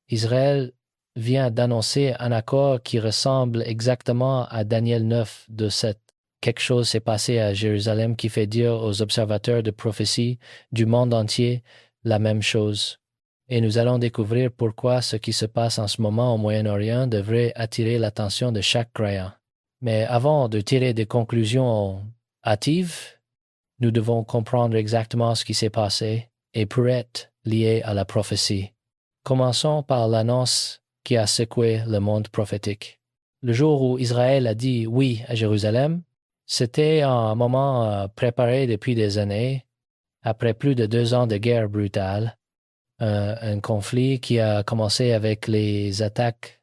Israël vient d'annoncer un accord qui ressemble exactement à Daniel 9 de 7. Quelque chose s'est passé à Jérusalem qui fait dire aux observateurs de prophétie du monde entier la même chose. Et nous allons découvrir pourquoi ce qui se passe en ce moment au Moyen-Orient devrait attirer l'attention de chaque croyant. Mais avant de tirer des conclusions hâtives, nous devons comprendre exactement ce qui s'est passé et pourrait être lié à la prophétie. Commençons par l'annonce qui a secoué le monde prophétique. Le jour où Israël a dit oui à Jérusalem, c'était un moment préparé depuis des années, après plus de 2 ans de guerre brutale, un conflit qui a commencé avec les attaques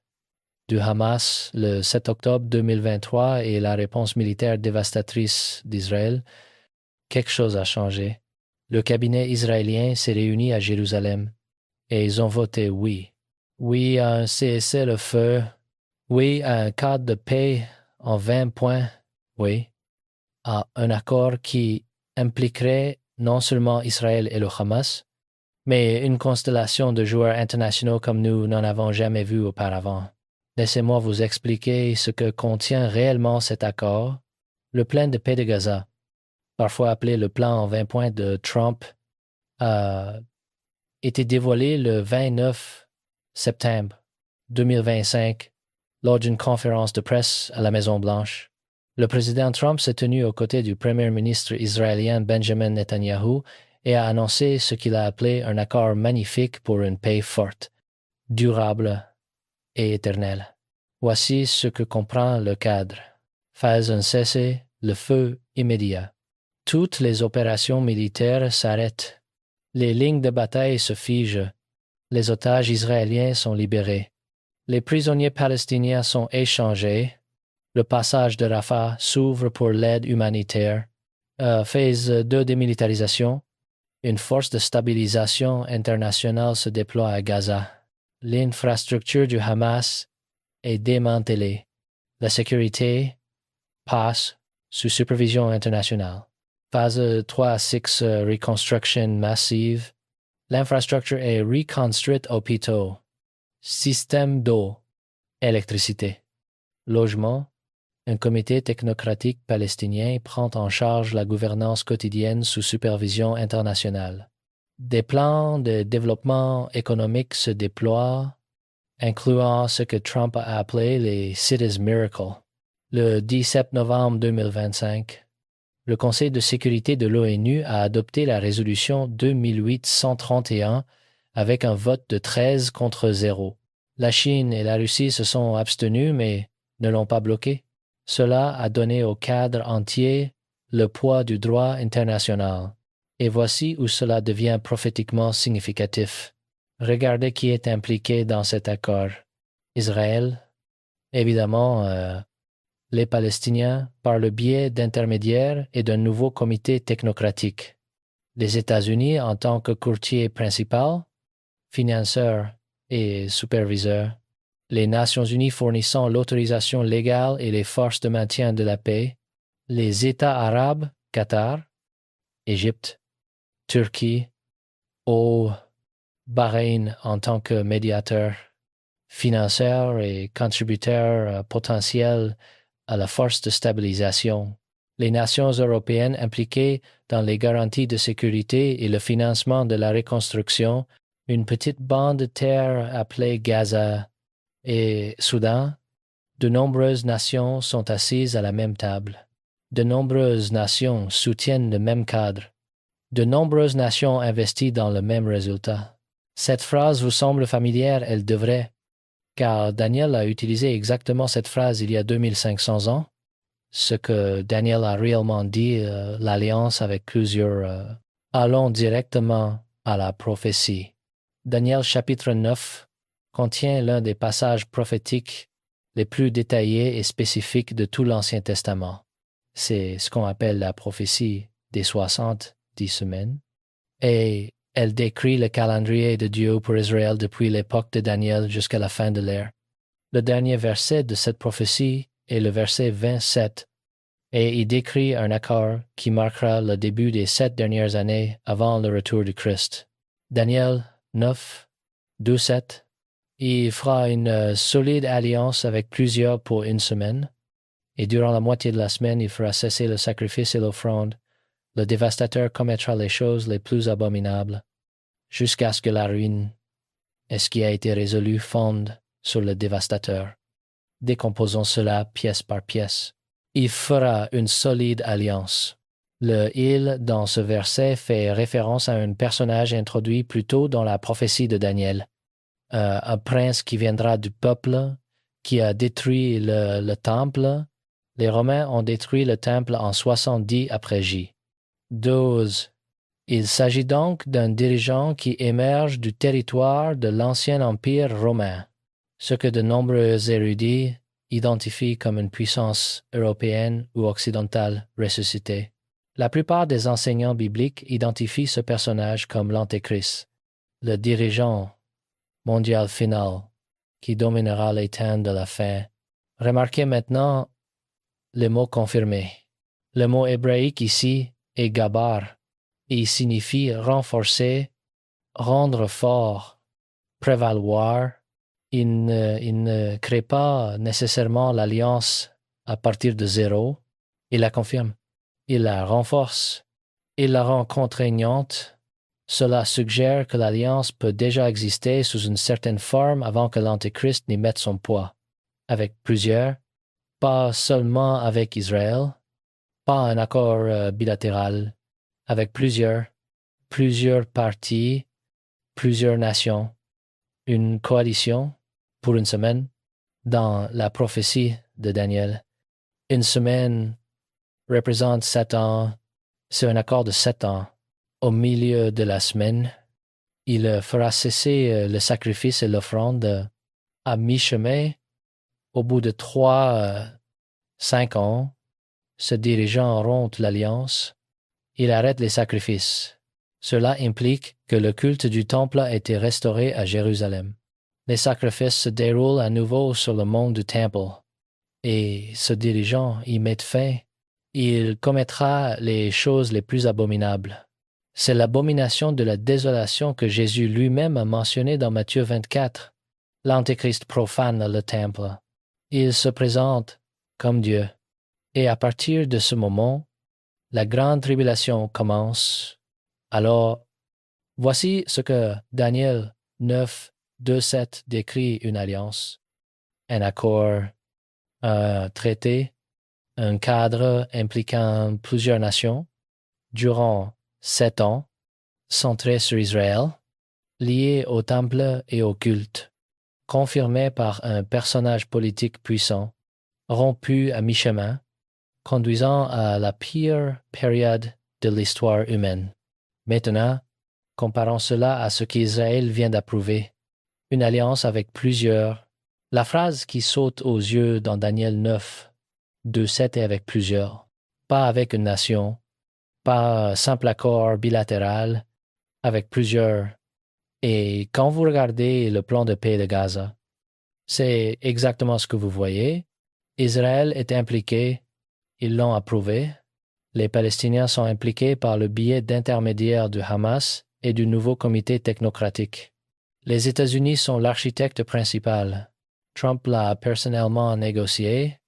du Hamas le 7 octobre 2023 et la réponse militaire dévastatrice d'Israël. Quelque chose a changé. Le cabinet israélien s'est réuni à Jérusalem et ils ont voté oui. Oui à un cessez-le-feu. Oui à un cadre de paix en 20 points. Oui à un accord qui impliquerait non seulement Israël et le Hamas, mais une constellation de joueurs internationaux comme nous n'en avons jamais vu auparavant. Laissez-moi vous expliquer ce que contient réellement cet accord. Le plan de paix de Gaza, parfois appelé le plan en 20 points de Trump, a été dévoilé le 29 septembre 2025 lors d'une conférence de presse à la Maison-Blanche. Le président Trump s'est tenu aux côtés du premier ministre israélien Benjamin Netanyahu et a annoncé ce qu'il a appelé un accord magnifique pour une paix forte, durable et éternelle. Voici ce que comprend le cadre. Phase un cessez-le-feu immédiat. Toutes les opérations militaires s'arrêtent. Les lignes de bataille se figent. Les otages israéliens sont libérés. Les prisonniers palestiniens sont échangés. Le passage de Rafah s'ouvre pour l'aide humanitaire. Phase 2 démilitarisation. Une force de stabilisation internationale se déploie à Gaza. L'infrastructure du Hamas est démantelée. La sécurité passe sous supervision internationale. Phase 3 à 6 reconstruction massive. L'infrastructure est reconstruite hôpitaux, système d'eau, électricité, logement. Un comité technocratique palestinien prend en charge la gouvernance quotidienne sous supervision internationale. Des plans de développement économique se déploient, incluant ce que Trump a appelé les Cities Miracle. Le 17 novembre 2025, le Conseil de sécurité de l'ONU a adopté la résolution 2831 avec un vote de 13 contre 0. La Chine et la Russie se sont abstenues mais ne l'ont pas bloqué. Cela a donné au cadre entier le poids du droit international. Et voici où cela devient prophétiquement significatif. Regardez qui est impliqué dans cet accord. Israël, évidemment, les Palestiniens par le biais d'intermédiaires et d'un nouveau comité technocratique. Les États-Unis en tant que courtier principal, financeur et superviseur. Les Nations unies fournissant l'autorisation légale et les forces de maintien de la paix. Les États arabes, Qatar, Égypte, Turquie, au Bahreïn en tant que médiateur, financeur et contributeur potentiel à la force de stabilisation. Les nations européennes impliquées dans les garanties de sécurité et le financement de la reconstruction, une petite bande de terre appelée Gaza et Soudan, de nombreuses nations sont assises à la même table. De nombreuses nations soutiennent le même cadre. De nombreuses nations investissent dans le même résultat. Cette phrase vous semble familière, elle devrait, car Daniel a utilisé exactement cette phrase il y a 2500 ans. Ce que Daniel a réellement dit, l'alliance avec plusieurs. Allons directement à la prophétie. Daniel chapitre 9 contient l'un des passages prophétiques les plus détaillés et spécifiques de tout l'Ancien Testament. C'est ce qu'on appelle la prophétie des 70 semaines. Et elle décrit le calendrier de Dieu pour Israël depuis l'époque de Daniel jusqu'à la fin de l'ère. Le dernier verset de cette prophétie est le verset 27, et il décrit un accord qui marquera le début des 7 dernières années avant le retour du Christ. Daniel 9, 2, 7. Il fera une solide alliance avec plusieurs pour une semaine, et durant la moitié de la semaine, il fera cesser le sacrifice et l'offrande. Le dévastateur commettra les choses les plus abominables, jusqu'à ce que la ruine et ce qui a été résolu fonde sur le dévastateur. Décomposons cela pièce par pièce. Il fera une solide alliance. Le « il » dans ce verset fait référence à un personnage introduit plus tôt dans la prophétie de Daniel. Un prince qui viendra du peuple, qui a détruit le temple. Les Romains ont détruit le temple en 70 après J. 12. Il s'agit donc d'un dirigeant qui émerge du territoire de l'ancien empire romain, ce que de nombreux érudits identifient comme une puissance européenne ou occidentale ressuscitée. La plupart des enseignants bibliques identifient ce personnage comme l'Antéchrist, le dirigeant mondial final qui dominera les temps de la fin. Remarquez maintenant le mot confirmé. Le mot hébraïque ici est gabar. Il signifie renforcer, rendre fort, prévaloir. Il ne crée pas nécessairement l'alliance à partir de zéro. Il la confirme. Il la renforce. Il la rend contraignante. Cela suggère que l'alliance peut déjà exister sous une certaine forme avant que l'Antéchrist n'y mette son poids. Avec plusieurs, pas seulement avec Israël, pas un accord bilatéral, avec plusieurs partis, plusieurs nations, une coalition pour une semaine dans la prophétie de Daniel. Une semaine représente 7 ans, c'est un accord de 7 ans. Au milieu de la semaine, il fera cesser le sacrifice et l'offrande à mi-chemin. Au bout de 5 ans, ce dirigeant rompt l'alliance. Il arrête les sacrifices. Cela implique que le culte du temple a été restauré à Jérusalem. Les sacrifices se déroulent à nouveau sur le mont du temple. Et ce dirigeant y met fin. Il commettra les choses les plus abominables. C'est l'abomination de la désolation que Jésus lui-même a mentionnée dans Matthieu 24. L'Antéchrist profane le temple. Il se présente comme Dieu. Et à partir de ce moment, la grande tribulation commence. Alors, voici ce que Daniel 9, 2, 7 décrit une alliance, un accord, un traité, un cadre impliquant plusieurs nations, durant 7 ans, centré sur Israël, lié au temple et au culte, confirmé par un personnage politique puissant, rompu à mi-chemin, conduisant à la pire période de l'histoire humaine. Maintenant, comparons cela à ce qu'Israël vient d'approuver, une alliance avec plusieurs. La phrase qui saute aux yeux dans Daniel 9, 2, 7 est avec plusieurs, pas avec une nation, pas un simple accord bilatéral, avec plusieurs. Et quand vous regardez le plan de paix de Gaza, c'est exactement ce que vous voyez. Israël est impliqué, ils l'ont approuvé. Les Palestiniens sont impliqués par le biais d'intermédiaires du Hamas et du nouveau comité technocratique. Les États-Unis sont l'architecte principal. Trump l'a personnellement négocié.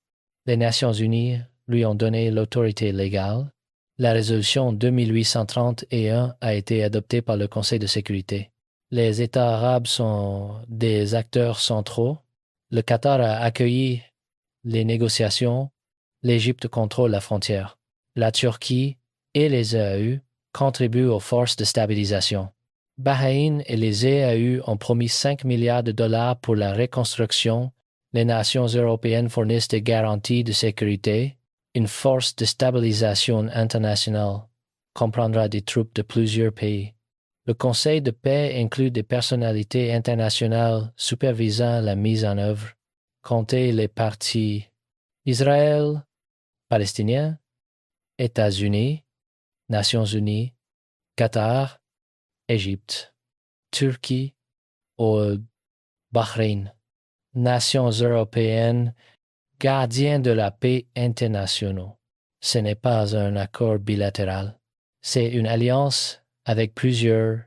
Les Nations unies lui ont donné l'autorité légale. La résolution 2831 a été adoptée par le Conseil de sécurité. Les États arabes sont des acteurs centraux. Le Qatar a accueilli les négociations. L'Égypte contrôle la frontière. La Turquie et les EAU contribuent aux forces de stabilisation. Bahreïn et les EAU ont promis 5 milliards de dollars pour la reconstruction. Les nations européennes fournissent des garanties de sécurité. Une force de stabilisation internationale comprendra des troupes de plusieurs pays. Le Conseil de paix inclut des personnalités internationales supervisant la mise en œuvre. Comptez les parties Israël, Palestiniens, États-Unis, Nations unies, Qatar, Égypte, Turquie ou Bahreïn. Nations européennes, gardiens de la paix internationaux. Ce n'est pas un accord bilatéral. C'est une alliance avec plusieurs.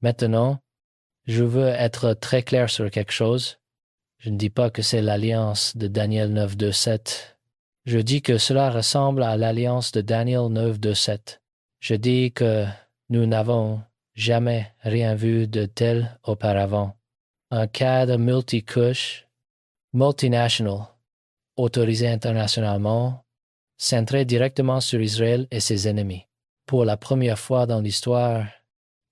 Maintenant, Je veux être très clair sur quelque chose. Je ne dis pas que c'est l'alliance de Daniel 9.2.7. Je dis que cela ressemble à l'alliance de Daniel 9.2.7. Je dis que nous n'avons jamais rien vu de tel auparavant. Un cadre multicouche, multinational, autorisé internationalement, centré directement sur Israël et ses ennemis. Pour la première fois dans l'histoire,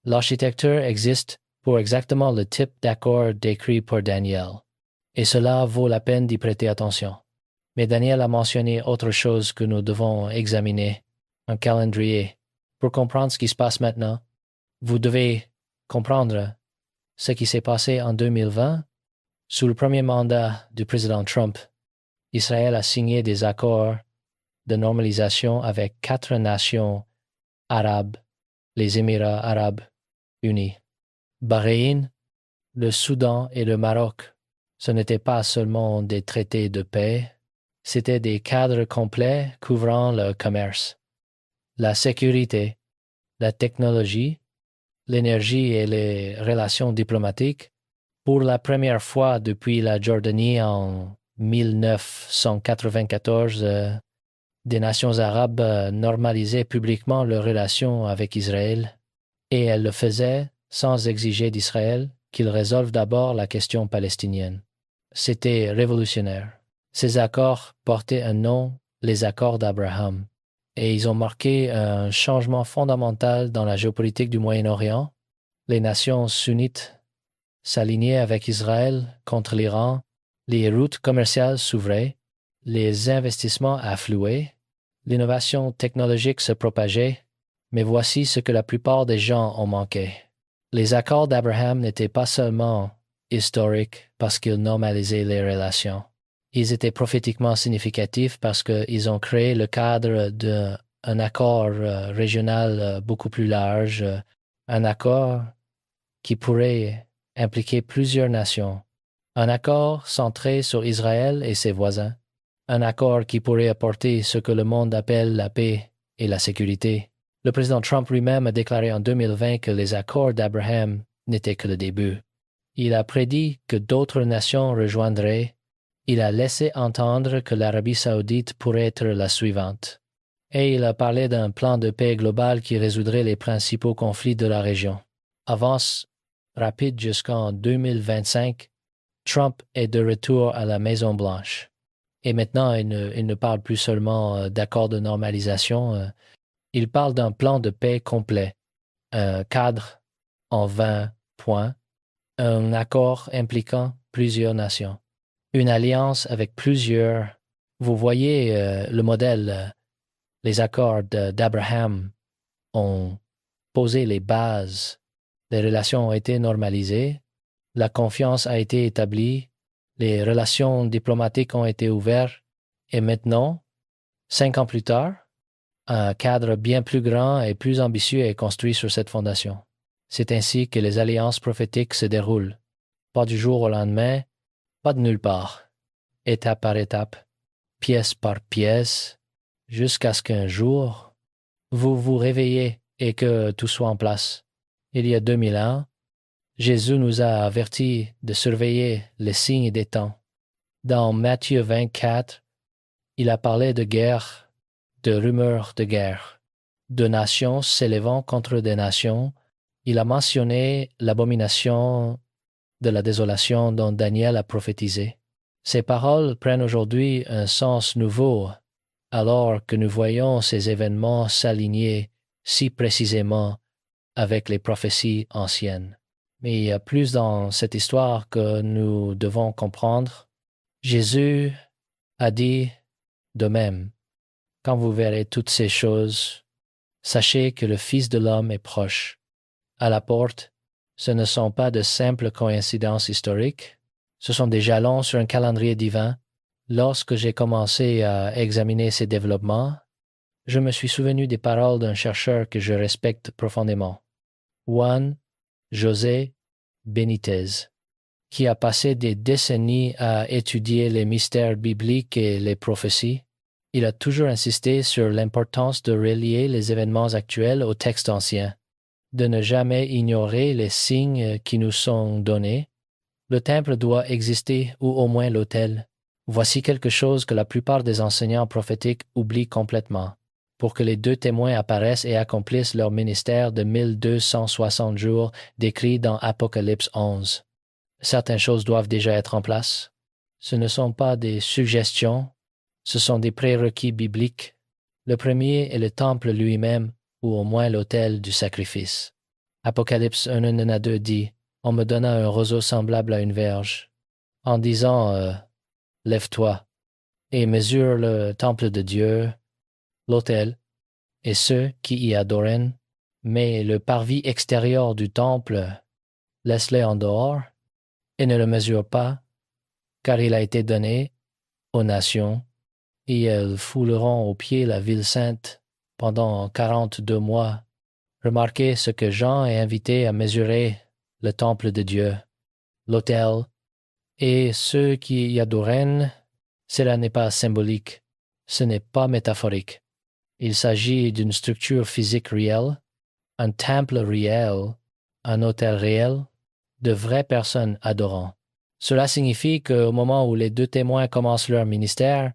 l'architecture existe pour exactement le type d'accord décrit par Daniel. Et cela vaut la peine d'y prêter attention. Mais Daniel a mentionné autre chose que nous devons examiner, un calendrier. Pour comprendre ce qui se passe maintenant, vous devez comprendre ce qui s'est passé en 2020. Sous le premier mandat du président Trump, Israël a signé des accords de normalisation avec 4 nations arabes, les Émirats arabes unis, Bahreïn, le Soudan et le Maroc. Ce n'étaient pas seulement des traités de paix, c'étaient des cadres complets couvrant le commerce, la sécurité, la technologie, l'énergie et les relations diplomatiques. Pour la première fois depuis la Jordanie en 1994, des nations arabes normalisaient publiquement leurs relations avec Israël, et elles le faisaient sans exiger d'Israël qu'il résolve d'abord la question palestinienne. C'était révolutionnaire. Ces accords portaient un nom, les accords d'Abraham, et ils ont marqué un changement fondamental dans la géopolitique du Moyen-Orient. Les nations sunnites s'alignaient avec Israël contre l'Iran, les routes commerciales s'ouvraient, les investissements affluaient, l'innovation technologique se propageait, mais voici ce que la plupart des gens ont manqué. Les accords d'Abraham n'étaient pas seulement historiques parce qu'ils normalisaient les relations. Ils étaient prophétiquement significatifs parce qu'ils ont créé le cadre d'un accord régional beaucoup plus large, un accord qui pourrait impliquer plusieurs nations, un accord centré sur Israël et ses voisins, un accord qui pourrait apporter ce que le monde appelle la paix et la sécurité. Le président Trump lui-même a déclaré en 2020 que les accords d'Abraham n'étaient que le début. Il a prédit que d'autres nations rejoindraient. Il a laissé entendre que l'Arabie saoudite pourrait être la suivante. Et il a parlé d'un plan de paix global qui résoudrait les principaux conflits de la région. Avance rapide jusqu'en 2025, Trump est de retour à la Maison-Blanche. Et maintenant, il ne parle plus seulement d'accords de normalisation, il parle d'un plan de paix complet, un cadre en 20 points, un accord impliquant plusieurs nations, une alliance avec plusieurs. Vous voyez le modèle, les accords d'Abraham ont posé les bases, les relations ont été normalisées, la confiance a été établie, les relations diplomatiques ont été ouvertes, et maintenant, 5 ans plus tard, un cadre bien plus grand et plus ambitieux est construit sur cette fondation. C'est ainsi que les alliances prophétiques se déroulent, pas du jour au lendemain, pas de nulle part, étape par étape, pièce par pièce, jusqu'à ce qu'un jour, vous vous réveillez et que tout soit en place. Il y a 2000 ans, Jésus nous a avertis de surveiller les signes des temps. Dans Matthieu 24, il a parlé de guerre, de rumeurs de guerre, de nations s'élevant contre des nations. Il a mentionné l'abomination de la désolation dont Daniel a prophétisé. Ces paroles prennent aujourd'hui un sens nouveau alors que nous voyons ces événements s'aligner si précisément avec les prophéties anciennes. Mais il y a plus dans cette histoire que nous devons comprendre. Jésus a dit de même, quand vous verrez toutes ces choses, sachez que le Fils de l'homme est proche. À la porte, ce ne sont pas de simples coïncidences historiques, ce sont des jalons sur un calendrier divin. Lorsque j'ai commencé à examiner ces développements, je me suis souvenu des paroles d'un chercheur que je respecte profondément, Juan José Benitez, qui a passé des décennies à étudier les mystères bibliques et les prophéties. Il a toujours insisté sur l'importance de relier les événements actuels aux textes anciens, de ne jamais ignorer les signes qui nous sont donnés. Le temple doit exister, ou au moins l'autel. Voici quelque chose que la plupart des enseignants prophétiques oublient complètement. Pour que les deux témoins apparaissent et accomplissent leur ministère de 1260 jours décrits dans Apocalypse 11. Certaines choses doivent déjà être en place. Ce ne sont pas des suggestions, ce sont des prérequis bibliques. Le premier est le temple lui-même, ou au moins l'autel du sacrifice. Apocalypse 1:1-2 dit « On me donna un roseau semblable à une verge, en disant Lève-toi et mesure le temple de Dieu, l'autel, et ceux qui y adorent, mais le parvis extérieur du temple, laisse-le en dehors, et ne le mesure pas, car il a été donné aux nations, et elles fouleront aux pieds la ville sainte pendant 42 mois. Remarquez ce que Jean est invité à mesurer le temple de Dieu, l'autel, et ceux qui y adorent. Cela n'est pas symbolique, ce n'est pas métaphorique. Il s'agit d'une structure physique réelle, un temple réel, un autel réel, de vraies personnes adorant. Cela signifie qu'au moment où les deux témoins commencent leur ministère,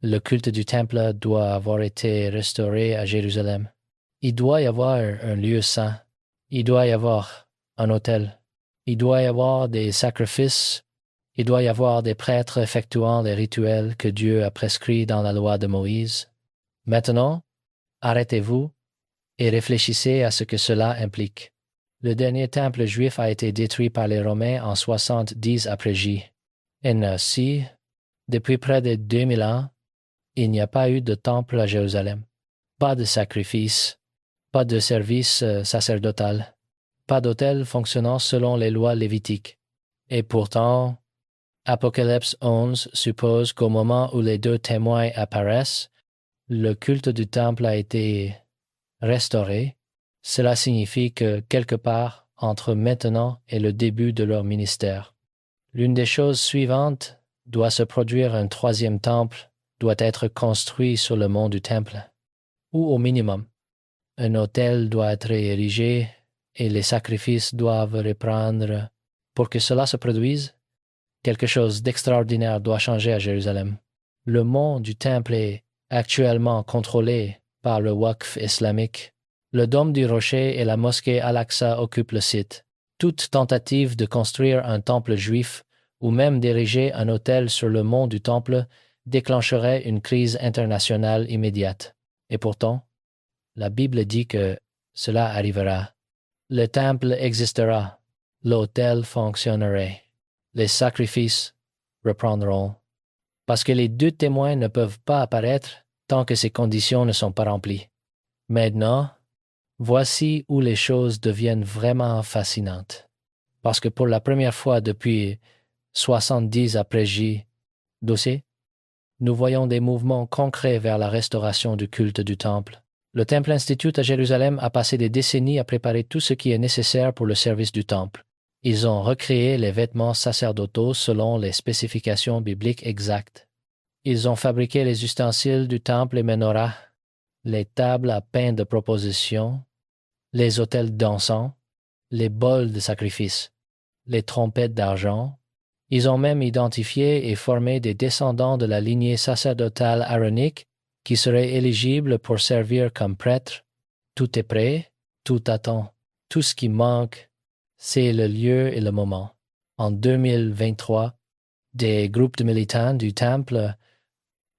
le culte du temple doit avoir été restauré à Jérusalem. Il doit y avoir un lieu saint. Il doit y avoir un autel. Il doit y avoir des sacrifices. Il doit y avoir des prêtres effectuant les rituels que Dieu a prescrits dans la loi de Moïse. Maintenant, arrêtez-vous et réfléchissez à ce que cela implique. Le dernier temple juif a été détruit par les Romains en 70 après J. Et ainsi, depuis près de 2000 ans, il n'y a pas eu de temple à Jérusalem. Pas de sacrifice, pas de service sacerdotal, pas d'autel fonctionnant selon les lois lévitiques. Et pourtant, Apocalypse 11 suppose qu'au moment où les deux témoins apparaissent, le culte du temple a été restauré. Cela signifie que quelque part entre maintenant et le début de leur ministère, l'une des choses suivantes doit se produire: un troisième temple doit être construit sur le mont du temple, ou au minimum, un autel doit être érigé et les sacrifices doivent reprendre. Pour que cela se produise, quelque chose d'extraordinaire doit changer à Jérusalem. Le mont du temple est actuellement contrôlé par le Waqf islamique. Le dôme du rocher et la mosquée Al-Aqsa occupent le site. Toute tentative de construire un temple juif ou même d'ériger un autel sur le mont du temple déclencherait une crise internationale immédiate. Et pourtant, la Bible dit que cela arrivera. Le temple existera, l'autel fonctionnerait, les sacrifices reprendront. Parce que les deux témoins ne peuvent pas apparaître tant que ces conditions ne sont pas remplies. Maintenant, voici où les choses deviennent vraiment fascinantes. Parce que pour la première fois depuis 70 après J. Dossé, nous voyons des mouvements concrets vers la restauration du culte du temple. Le Temple Institute à Jérusalem a passé des décennies à préparer tout ce qui est nécessaire pour le service du temple. Ils ont recréé les vêtements sacerdotaux selon les spécifications bibliques exactes. Ils ont fabriqué les ustensiles du temple et menorah, les tables à pain de proposition, les autels d'encens, les bols de sacrifice, les trompettes d'argent. Ils ont même identifié et formé des descendants de la lignée sacerdotale aaronique qui seraient éligibles pour servir comme prêtres. Tout est prêt, tout attend. Tout ce qui manque, c'est le lieu et le moment. En 2023, des groupes de militants du temple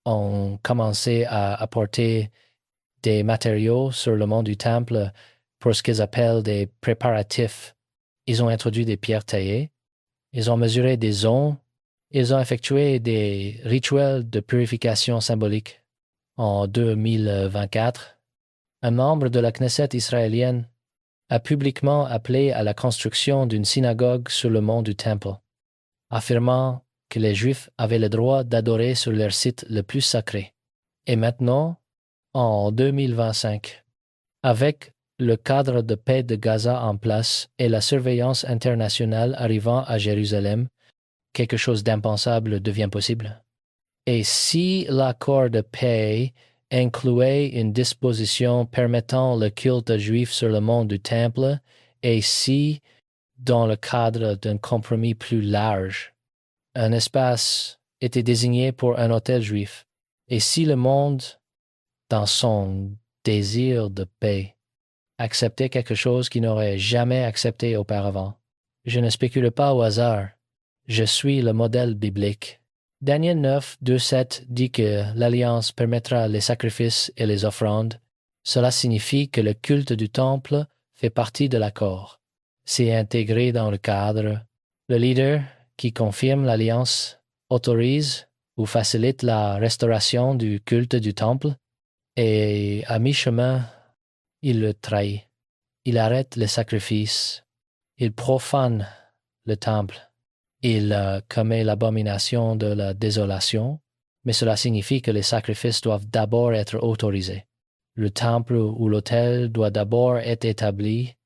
ont commencé à apporter des matériaux sur le mont du temple pour ce qu'ils appellent des préparatifs. Ils ont introduit des pierres taillées, ils ont mesuré des ondes, ils ont effectué des rituels de purification symbolique. En 2024, un membre de la Knesset israélienne a publiquement appelé à la construction d'une synagogue sur le mont du temple, affirmant que les Juifs avaient le droit d'adorer sur leur site le plus sacré. Et maintenant, en 2025, avec le cadre de paix de Gaza en place et la surveillance internationale arrivant à Jérusalem, quelque chose d'impensable devient possible. Et si l'accord de paix incluait une disposition permettant le culte juif sur le mont du Temple et si, dans le cadre d'un compromis plus large, un espace était désigné pour un autel juif, et si le monde, dans son désir de paix, acceptait quelque chose qu'il n'aurait jamais accepté auparavant. Je ne spécule pas au hasard. Je suis le modèle biblique. Daniel 9, 2, 7 dit que l'Alliance permettra les sacrifices et les offrandes. Cela signifie que le culte du temple fait partie de l'accord. C'est intégré dans le cadre. Le leader qui confirme l'Alliance autorise ou facilite la restauration du culte du temple et à mi-chemin, il le trahit. Il arrête les sacrifices. Il profane le temple. Il commet l'abomination de la désolation, mais cela signifie que les sacrifices doivent d'abord être autorisés. Le temple ou l'autel doit d'abord être établi,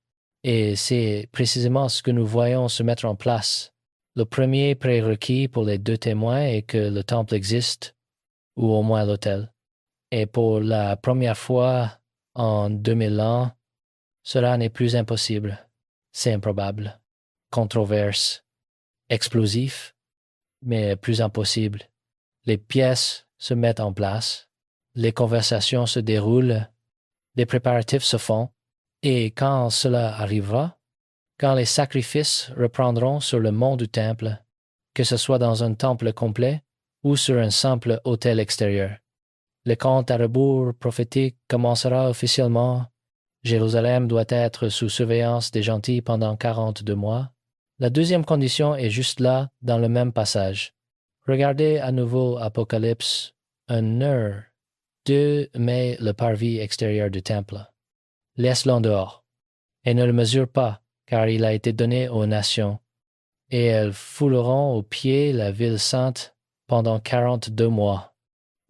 et c'est précisément ce que nous voyons se mettre en place. Le premier prérequis pour les 2 témoins est que le temple existe, ou au moins l'autel. Et pour la première fois en 2000 ans, cela n'est plus impossible. C'est improbable. Controverse. Explosif, mais plus impossible. Les pièces se mettent en place, les conversations se déroulent, les préparatifs se font, et quand cela arrivera, quand les sacrifices reprendront sur le mont du temple, que ce soit dans un temple complet ou sur un simple autel extérieur, le compte à rebours prophétique commencera officiellement. Jérusalem doit être sous surveillance des gentils pendant 42 mois. La deuxième condition est juste là, dans le même passage. Regardez à nouveau Apocalypse. Un heure. Dieu met le parvis extérieur du temple. Laisse-le en dehors. Et ne le mesure pas, car il a été donné aux nations. Et elles fouleront aux pieds la ville sainte pendant 42 mois.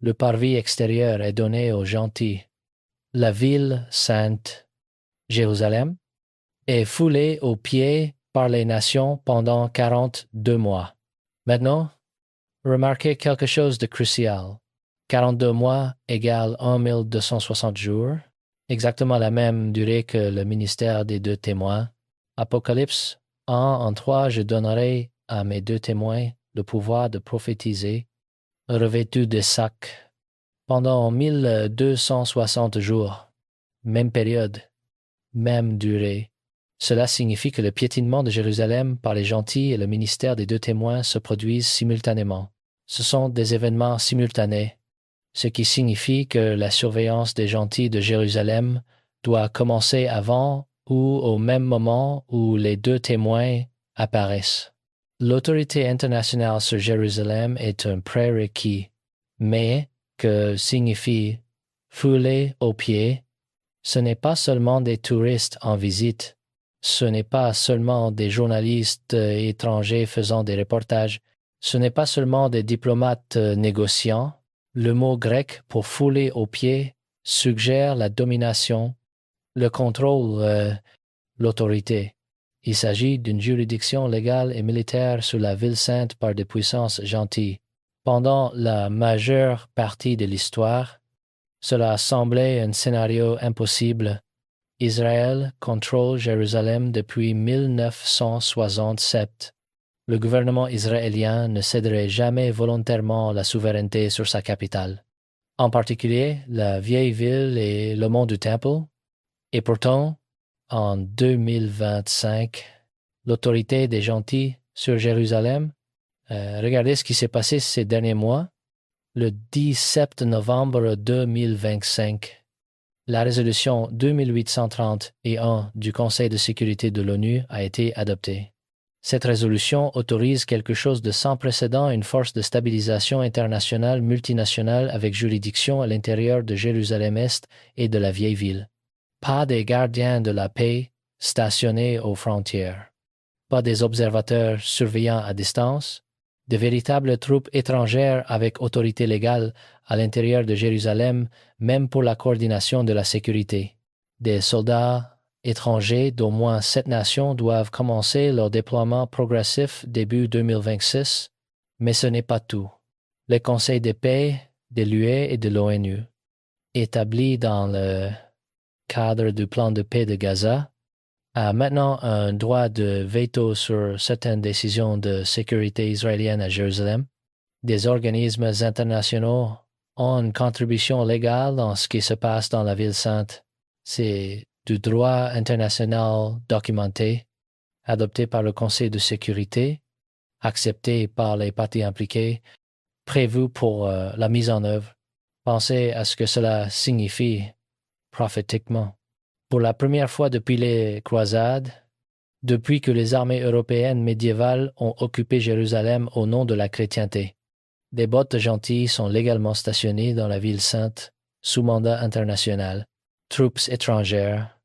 Le parvis extérieur est donné aux gentils. La ville sainte, Jérusalem, est foulée aux pieds par les nations pendant 42 mois. Maintenant, remarquez quelque chose de crucial. 42 mois égale 1260 jours, exactement la même durée que le ministère des 2 témoins. Apocalypse 1 en 3, je donnerai à mes 2 témoins le pouvoir de prophétiser, revêtus de sacs, pendant 1260 jours. Même période, même durée. Cela signifie que le piétinement de Jérusalem par les gentils et le ministère des 2 témoins se produisent simultanément. Ce sont des événements simultanés, ce qui signifie que la surveillance des gentils de Jérusalem doit commencer avant ou au même moment où les 2 témoins apparaissent. L'autorité internationale sur Jérusalem est un prérequis, mais que signifie fouler aux pieds? Ce n'est pas seulement des touristes en visite. Ce n'est pas seulement des journalistes étrangers faisant des reportages. Ce n'est pas seulement des diplomates négociants. Le mot grec pour fouler aux pieds suggère la domination, le contrôle, l'autorité. Il s'agit d'une juridiction légale et militaire sur la ville sainte par des puissances gentilles. Pendant la majeure partie de l'histoire, cela semblait un scénario impossible. Israël contrôle Jérusalem depuis 1967. Le gouvernement israélien ne céderait jamais volontairement la souveraineté sur sa capitale, en particulier la vieille ville et le mont du Temple. Et pourtant, en 2025, l'autorité des gentils sur Jérusalem, regardez ce qui s'est passé ces derniers mois. Le 17 novembre 2025, la résolution 2831 du Conseil de sécurité de l'ONU a été adoptée. Cette résolution autorise quelque chose de sans précédent, une force de stabilisation internationale multinationale avec juridiction à l'intérieur de Jérusalem-Est et de la vieille ville. Pas des gardiens de la paix stationnés aux frontières. Pas des observateurs surveillants à distance. De véritables troupes étrangères avec autorité légale à l'intérieur de Jérusalem, même pour la coordination de la sécurité. Des soldats étrangers d'au moins 7 nations doivent commencer leur déploiement progressif début 2026, mais ce n'est pas tout. Le Conseil de paix de l'UE et de l'ONU établi dans le cadre du plan de paix de Gaza, a maintenant un droit de veto sur certaines décisions de sécurité israélienne à Jérusalem. Des organismes internationaux ont une contribution légale dans ce qui se passe dans la ville sainte. C'est du droit international documenté, adopté par le Conseil de sécurité, accepté par les parties impliquées, prévu pour la mise en œuvre. Pensez à ce que cela signifie prophétiquement. Pour la première fois depuis les croisades, depuis que les armées européennes médiévales ont occupé Jérusalem au nom de la chrétienté, des bottes gentilles sont légalement stationnées dans la ville sainte sous mandat international. Troupes étrangères,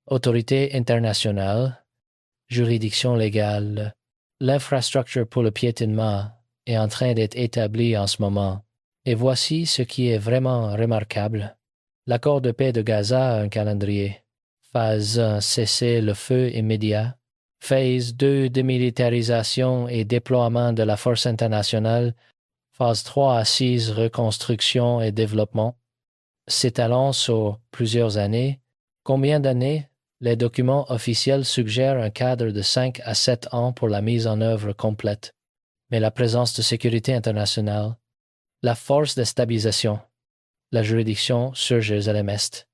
autorités internationales, juridictions légales. L'infrastructure pour le piétinement est en train d'être établie en ce moment. Et voici ce qui est vraiment remarquable. L'accord de paix de Gaza a un calendrier. Phase 1, cessez-le-feu immédiat. Phase 2, démilitarisation et déploiement de la force internationale. Phase 3, assise, reconstruction et développement. S'étalant sur plusieurs années. Combien d'années? Les documents officiels suggèrent un cadre de 5 à 7 ans pour la mise en œuvre complète. Mais la présence de sécurité internationale, la force de stabilisation, la juridiction sur Jérusalem-Est,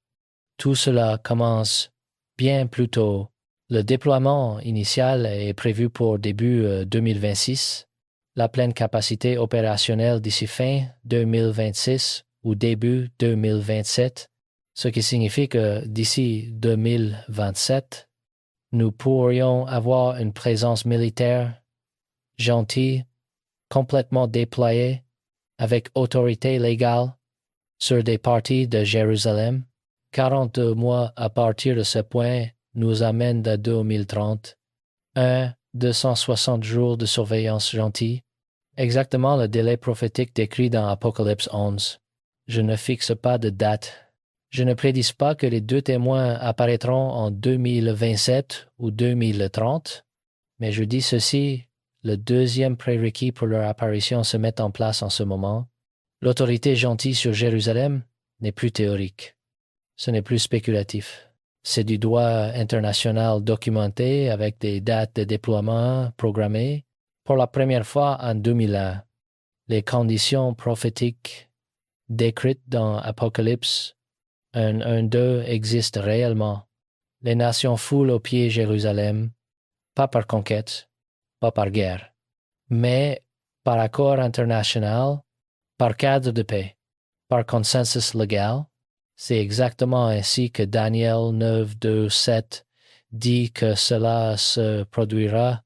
tout cela commence bien plus tôt. Le déploiement initial est prévu pour début 2026, la pleine capacité opérationnelle d'ici fin 2026 ou début 2027, ce qui signifie que d'ici 2027, nous pourrions avoir une présence militaire gentille, complètement déployée, avec autorité légale, sur des parties de Jérusalem. 42 mois à partir de ce point nous amènent à 2030. 260 jours de surveillance gentille. Exactement le délai prophétique décrit dans Apocalypse 11. Je ne fixe pas de date. Je ne prédis pas que les deux témoins apparaîtront en 2027 ou 2030, mais je dis ceci, le deuxième prérequis pour leur apparition se met en place en ce moment. L'autorité gentille sur Jérusalem n'est plus théorique. Ce n'est plus spéculatif. C'est du droit international documenté avec des dates de déploiement programmées. Pour la première fois en 2001, les conditions prophétiques décrites dans Apocalypse 1.2 existent réellement. Les nations foulent aux pieds Jérusalem, pas par conquête, pas par guerre, mais par accord international, par cadre de paix, par consensus légal. C'est exactement ainsi que Daniel 9, 2, 7 dit que cela se produira,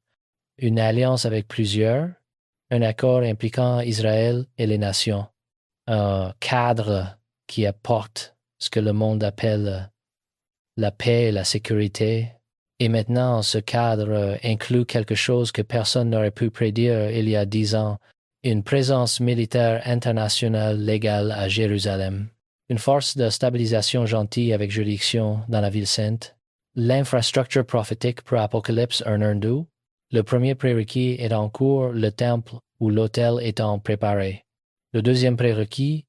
une alliance avec plusieurs, un accord impliquant Israël et les nations, un cadre qui apporte ce que le monde appelle la paix et la sécurité. Et maintenant, ce cadre inclut quelque chose que personne n'aurait pu prédire il y a 10 ans, une présence militaire internationale légale à Jérusalem, une force de stabilisation gentille avec juridiction dans la ville sainte, l'infrastructure prophétique pour Apocalypse 1.2, le premier prérequis est en cours, le temple ou l'autel étant préparé. Le deuxième prérequis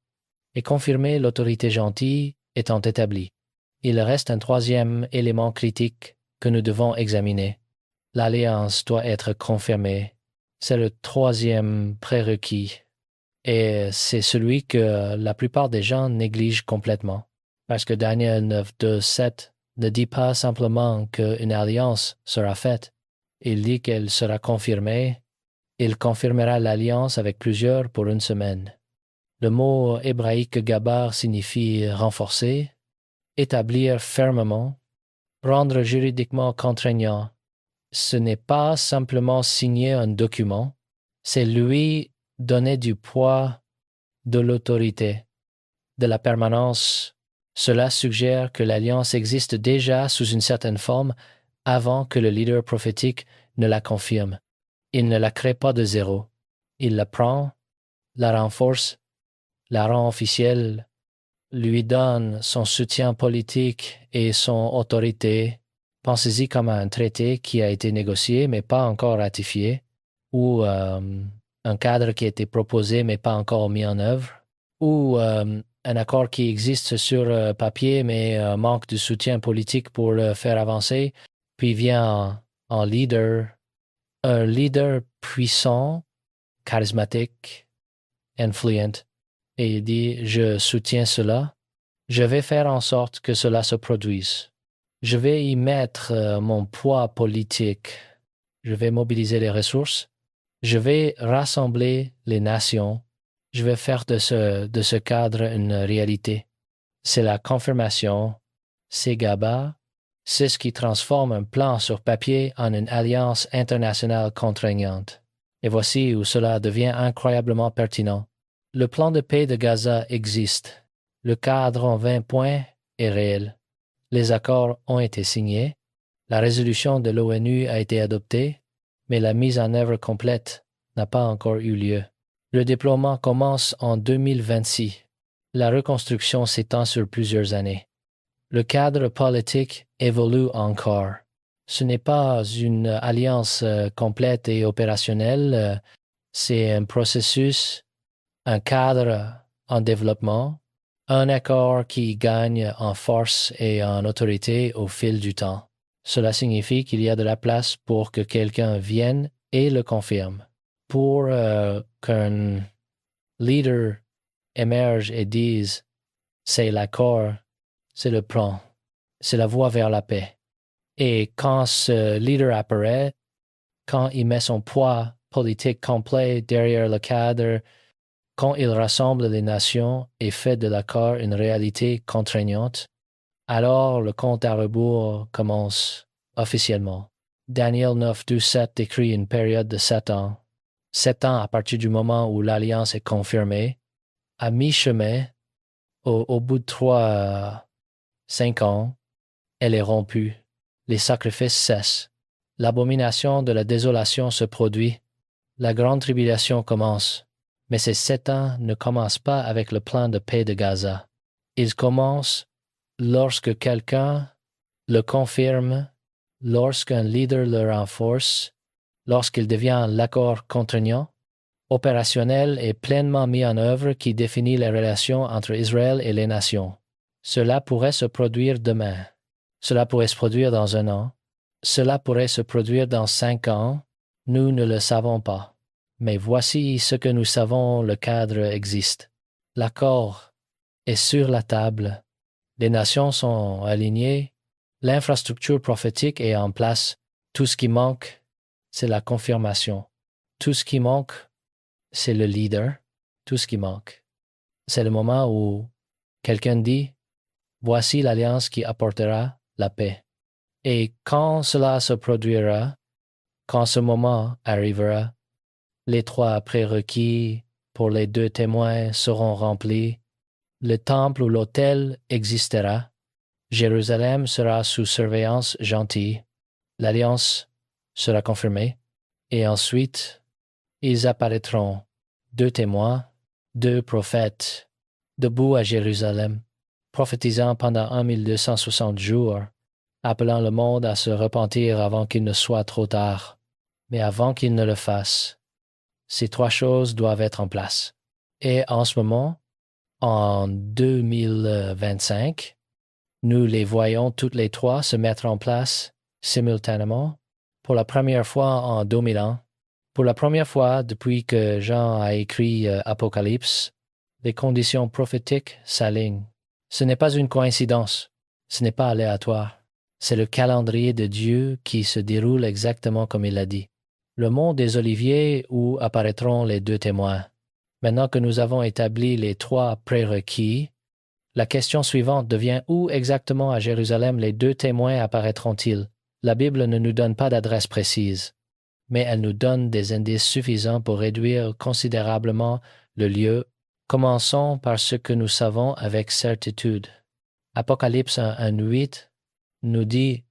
est confirmé, l'autorité gentille étant établie. Il reste un troisième élément critique que nous devons examiner. L'alliance doit être confirmée. C'est le troisième prérequis. Et c'est celui que la plupart des gens négligent complètement. Parce que Daniel 9, 2, 7 ne dit pas simplement qu'une alliance sera faite. Il dit qu'elle sera confirmée. Il confirmera l'alliance avec plusieurs pour une semaine. Le mot hébraïque gabar signifie renforcer, établir fermement, rendre juridiquement contraignant. Ce n'est pas simplement signer un document, c'est lui donner du poids, de l'autorité, de la permanence. Cela suggère que l'alliance existe déjà sous une certaine forme avant que le leader prophétique ne la confirme. Il ne la crée pas de zéro. Il la prend, la renforce, la rend officielle, lui donne son soutien politique et son autorité. Pensez-y comme à un traité qui a été négocié mais pas encore ratifié, ou un cadre qui a été proposé mais pas encore mis en œuvre, ou un accord qui existe sur papier, mais manque de soutien politique pour le faire avancer. Puis vient un leader puissant, charismatique, influent, et il dit, je soutiens cela. Je vais faire en sorte que cela se produise. Je vais y mettre mon poids politique. Je vais mobiliser les ressources. Je vais rassembler les nations. Je vais faire de ce cadre une réalité. C'est la confirmation. C'est GABA. C'est ce qui transforme un plan sur papier en une alliance internationale contraignante. Et voici où cela devient incroyablement pertinent. Le plan de paix de Gaza existe. Le cadre en 20 points est réel. Les accords ont été signés. La résolution de l'ONU a été adoptée, mais la mise en œuvre complète n'a pas encore eu lieu. Le déploiement commence en 2026. La reconstruction s'étend sur plusieurs années. Le cadre politique évolue encore. Ce n'est pas une alliance complète et opérationnelle, c'est un processus, un cadre en développement, un accord qui gagne en force et en autorité au fil du temps. Cela signifie qu'il y a de la place pour que quelqu'un vienne et le confirme. Pour qu'un leader émerge et dise « c'est l'accord », c'est le plan, c'est la voie vers la paix. Et quand ce leader apparaît, quand il met son poids politique complet derrière le cadre, quand il rassemble les nations et fait de l'accord une réalité contraignante, alors le compte à rebours commence officiellement. Daniel 9, 12-7 décrit une période de 7 ans. 7 ans à partir du moment où l'alliance est confirmée. À mi-chemin, au bout de 5 ans, elle est rompue. Les sacrifices cessent. L'abomination de la désolation se produit. La grande tribulation commence. Mais ces 7 ans ne commencent pas avec le plan de paix de Gaza. Ils commencent lorsque quelqu'un le confirme, lorsqu'un leader le renforce, lorsqu'il devient l'accord contraignant, opérationnel et pleinement mis en œuvre qui définit les relations entre Israël et les nations. Cela pourrait se produire demain. Cela pourrait se produire dans 1 an. Cela pourrait se produire dans 5 ans. Nous ne le savons pas. Mais voici ce que nous savons, le cadre existe. L'accord est sur la table. Les nations sont alignées. L'infrastructure prophétique est en place. Tout ce qui manque, c'est la confirmation. Tout ce qui manque, c'est le leader. Tout ce qui manque. C'est le moment où quelqu'un dit « Voici l'alliance qui apportera la paix. » Et quand cela se produira, quand ce moment arrivera, les 3 prérequis pour les 2 témoins seront remplis, le temple ou l'autel existera, Jérusalem sera sous surveillance gentille, l'alliance sera confirmée, et ensuite ils apparaîtront 2 témoins, 2 prophètes, debout à Jérusalem, prophétisant pendant 1260 jours, appelant le monde à se repentir avant qu'il ne soit trop tard. Mais avant qu'il ne le fasse, ces 3 choses doivent être en place. Et en ce moment, en 2025, nous les voyons toutes les 3 se mettre en place simultanément pour la première fois en 2000 ans. Pour la première fois depuis que Jean a écrit Apocalypse, les conditions prophétiques s'alignent. Ce n'est pas une coïncidence, ce n'est pas aléatoire. C'est le calendrier de Dieu qui se déroule exactement comme il l'a dit. Le mont des Oliviers où apparaîtront les 2 témoins. Maintenant que nous avons établi les 3 prérequis, la question suivante devient où exactement à Jérusalem les 2 témoins apparaîtront-ils? La Bible ne nous donne pas d'adresse précise, mais elle nous donne des indices suffisants pour réduire considérablement le lieu. Commençons par ce que nous savons avec certitude. Apocalypse 1:8 nous dit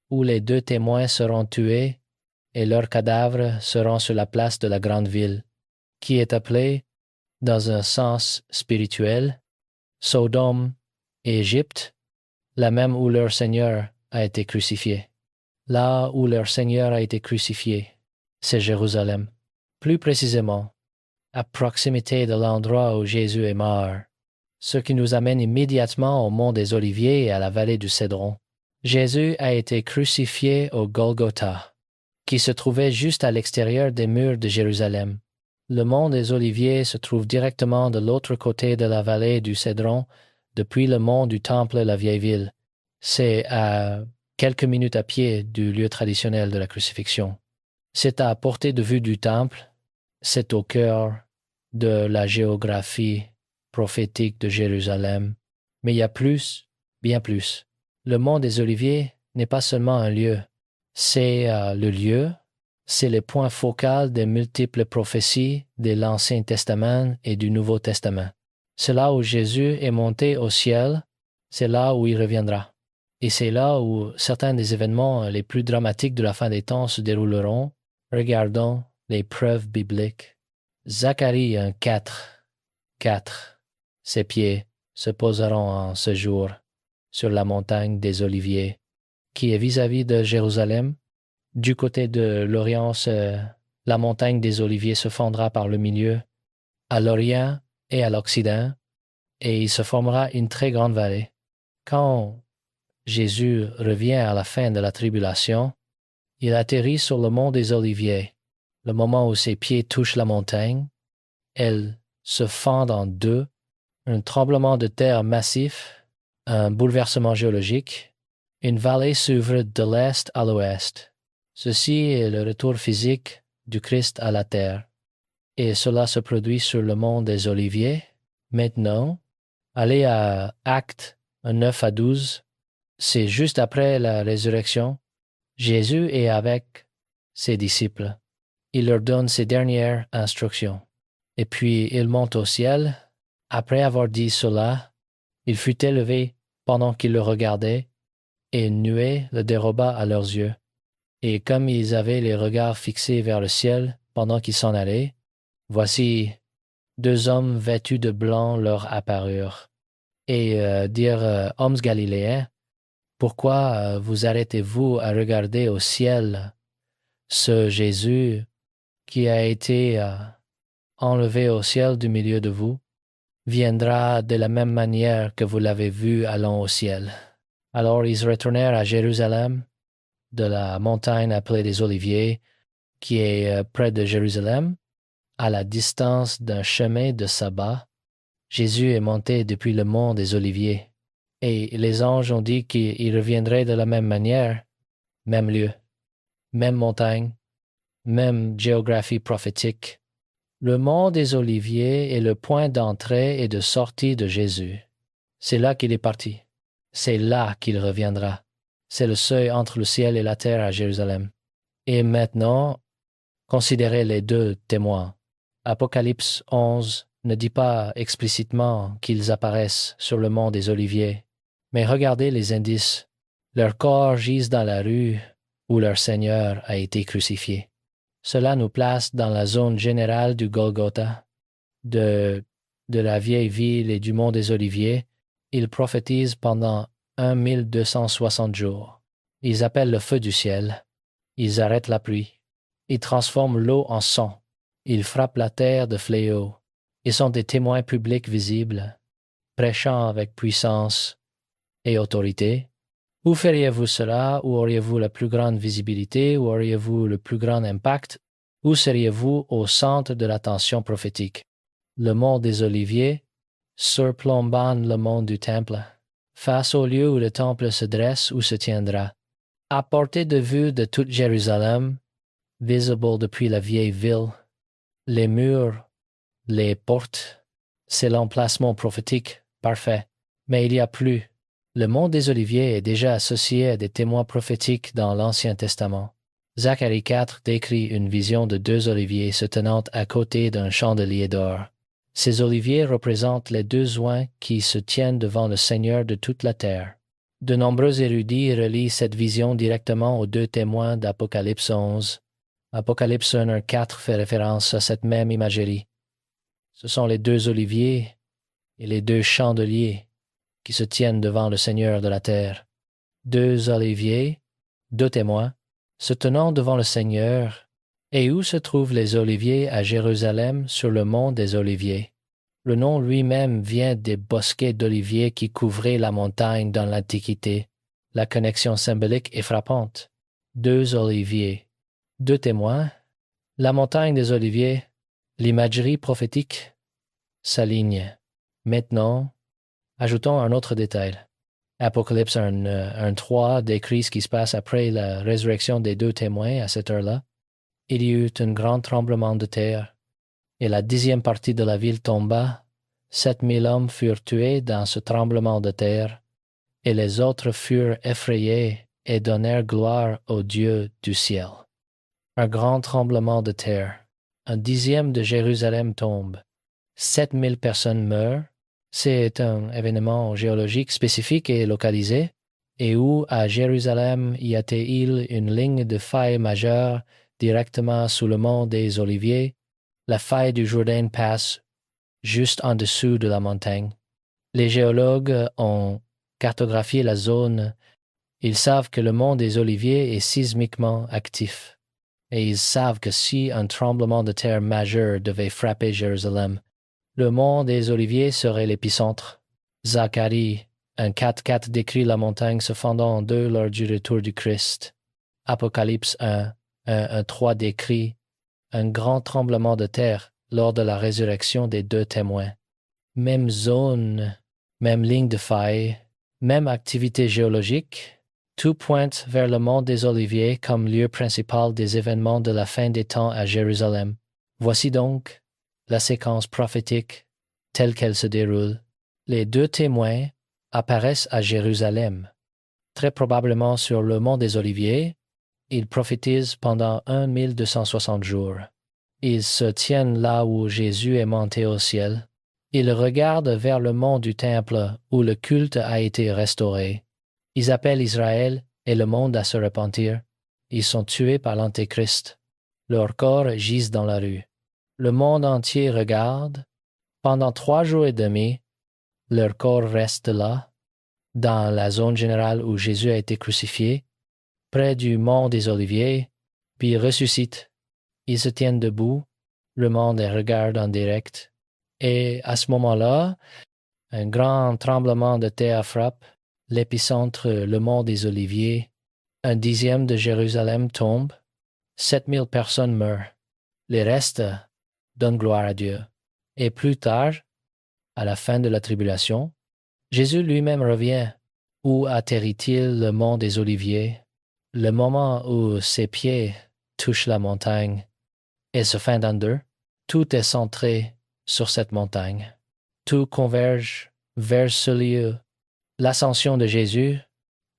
où les 2 témoins seront tués et leurs cadavres seront sur la place de la grande ville, qui est appelée, dans un sens spirituel, Sodome et Égypte, la même où leur Seigneur a été crucifié. Là où leur Seigneur a été crucifié, c'est Jérusalem. Plus précisément, à proximité de l'endroit où Jésus est mort, ce qui nous amène immédiatement au mont des Oliviers et à la vallée du Cédron. Jésus a été crucifié au Golgotha, qui se trouvait juste à l'extérieur des murs de Jérusalem. Le mont des Oliviers se trouve directement de l'autre côté de la vallée du Cédron, depuis le mont du Temple, la vieille ville. C'est à quelques minutes à pied du lieu traditionnel de la crucifixion. C'est à portée de vue du Temple, c'est au cœur de la géographie prophétique de Jérusalem. Mais il y a plus, bien plus. Le mont des Oliviers n'est pas seulement un lieu, c'est le lieu, c'est le point focal des multiples prophéties de l'Ancien Testament et du Nouveau Testament. C'est là où Jésus est monté au ciel, c'est là où il reviendra. Et c'est là où certains des événements les plus dramatiques de la fin des temps se dérouleront. Regardons les preuves bibliques. Zacharie 1:4. 4. Ses pieds se poseront en ce jour sur la montagne des Oliviers, qui est vis-à-vis de Jérusalem. Du côté de l'Orient, la montagne des Oliviers se fondra par le milieu, à l'Orient et à l'Occident, et il se formera une très grande vallée. Quand Jésus revient à la fin de la tribulation, il atterrit sur le mont des Oliviers. Le moment où ses pieds touchent la montagne, elle se fend en deux, un tremblement de terre massif, un bouleversement géologique, une vallée s'ouvre de l'est à l'ouest. Ceci est le retour physique du Christ à la terre. Et cela se produit sur le mont des Oliviers. Maintenant, allez à Actes 9-12. C'est juste après la résurrection. Jésus est avec ses disciples. Il leur donne ses dernières instructions. Et puis il monte au ciel. Après avoir dit cela, il fut élevé pendant qu'ils le regardaient, et une nuée le déroba à leurs yeux. Et comme ils avaient les regards fixés vers le ciel pendant qu'ils s'en allaient, voici, deux hommes vêtus de blanc leur apparurent, et dirent, Hommes galiléens, pourquoi vous arrêtez-vous à regarder au ciel ce Jésus qui a été enlevé au ciel du milieu de vous, viendra de la même manière que vous l'avez vu allant au ciel. Alors ils retournèrent à Jérusalem, de la montagne appelée des Oliviers, qui est près de Jérusalem, à la distance d'un chemin de sabbat. Jésus est monté depuis le mont des Oliviers, et les anges ont dit qu'il reviendrait de la même manière, même lieu, même montagne, même géographie prophétique. Le mont des Oliviers est le point d'entrée et de sortie de Jésus. C'est là qu'il est parti. C'est là qu'il reviendra. C'est le seuil entre le ciel et la terre à Jérusalem. Et maintenant, considérez les deux témoins. Apocalypse 11 ne dit pas explicitement qu'ils apparaissent sur le mont des Oliviers, mais regardez les indices. Leurs corps gisent dans la rue où leur Seigneur a été crucifié. Cela nous place dans la zone générale du Golgotha, de la vieille ville et du mont des Oliviers. Ils prophétisent pendant 1260 jours. Ils appellent le feu du ciel. Ils arrêtent la pluie. Ils transforment l'eau en sang. Ils frappent la terre de fléaux. Ils sont des témoins publics visibles, prêchant avec puissance et autorité. Où feriez-vous cela? Où auriez-vous la plus grande visibilité? Où auriez-vous le plus grand impact? Où seriez-vous au centre de l'attention prophétique? Le mont des Oliviers, surplombant le mont du Temple, face au lieu où le Temple se dresse ou se tiendra. À portée de vue de toute Jérusalem, visible depuis la vieille ville, les murs, les portes, c'est l'emplacement prophétique parfait. Mais il y a plus. Le mont des Oliviers est déjà associé à des témoins prophétiques dans l'Ancien Testament. Zacharie 4 décrit une vision de deux oliviers se tenant à côté d'un chandelier d'or. Ces oliviers représentent les deux oins qui se tiennent devant le Seigneur de toute la terre. De nombreux érudits relient cette vision directement aux deux témoins d'Apocalypse 11. Apocalypse 1:4 fait référence à cette même imagerie. Ce sont les deux oliviers et les deux chandeliers qui se tiennent devant le Seigneur de la terre. Deux oliviers, deux témoins, se tenant devant le Seigneur. Et où se trouvent les oliviers à Jérusalem sur le mont des Oliviers? Le nom lui-même vient des bosquets d'oliviers qui couvraient la montagne dans l'Antiquité. La connexion symbolique est frappante. 2 oliviers, 2 témoins, la montagne des oliviers, l'imagerie prophétique s'aligne. Maintenant, ajoutons un autre détail. Apocalypse 1.3 décrit ce qui se passe après la résurrection des 2 témoins à cette heure-là. Il y eut un grand tremblement de terre, et la 10e partie de la ville tomba. 7000 hommes furent tués dans ce tremblement de terre, et les autres furent effrayés et donnèrent gloire au Dieu du ciel. Un grand tremblement de terre. Un 10e de Jérusalem tombe. 7000 personnes meurent. C'est un événement géologique spécifique et localisé, et où, à Jérusalem, y a-t-il une ligne de faille majeure directement sous le mont des Oliviers? La faille du Jourdain passe juste en dessous de la montagne. Les géologues ont cartographié la zone. Ils savent que le mont des Oliviers est sismiquement actif, et ils savent que si un tremblement de terre majeur devait frapper Jérusalem, le mont des Oliviers serait l'épicentre. Zacharie, un 4.4 décrit la montagne se fendant en deux lors du retour du Christ. Apocalypse 1.3 décrit un grand tremblement de terre lors de la résurrection des 2 témoins. Même zone, même ligne de faille, même activité géologique, tout pointe vers le mont des Oliviers comme lieu principal des événements de la fin des temps à Jérusalem. Voici donc la séquence prophétique telle qu'elle se déroule. Les 2 témoins apparaissent à Jérusalem, très probablement sur le mont des Oliviers. Ils prophétisent pendant 1260 jours. Ils se tiennent là où Jésus est monté au ciel. Ils regardent vers le mont du Temple où le culte a été restauré. Ils appellent Israël et le monde à se repentir. Ils sont tués par l'Antéchrist. Leurs corps gisent dans la rue. Le monde entier regarde. Pendant 3 jours et demi, leur corps reste là, dans la zone générale où Jésus a été crucifié, près du mont des Oliviers, puis ils ressuscitent. Ils se tiennent debout, le monde les regarde en direct, et à ce moment-là, un grand tremblement de terre frappe, l'épicentre, le mont des Oliviers, un 10e de Jérusalem tombe, 7000 personnes meurent. Les restes donnent gloire à Dieu. Et plus tard, à la fin de la tribulation, Jésus lui-même revient. Où atterrit-il le mont des Oliviers? Le moment où ses pieds touchent la montagne et se fendent en deux, tout est centré sur cette montagne. Tout converge vers ce lieu. L'ascension de Jésus,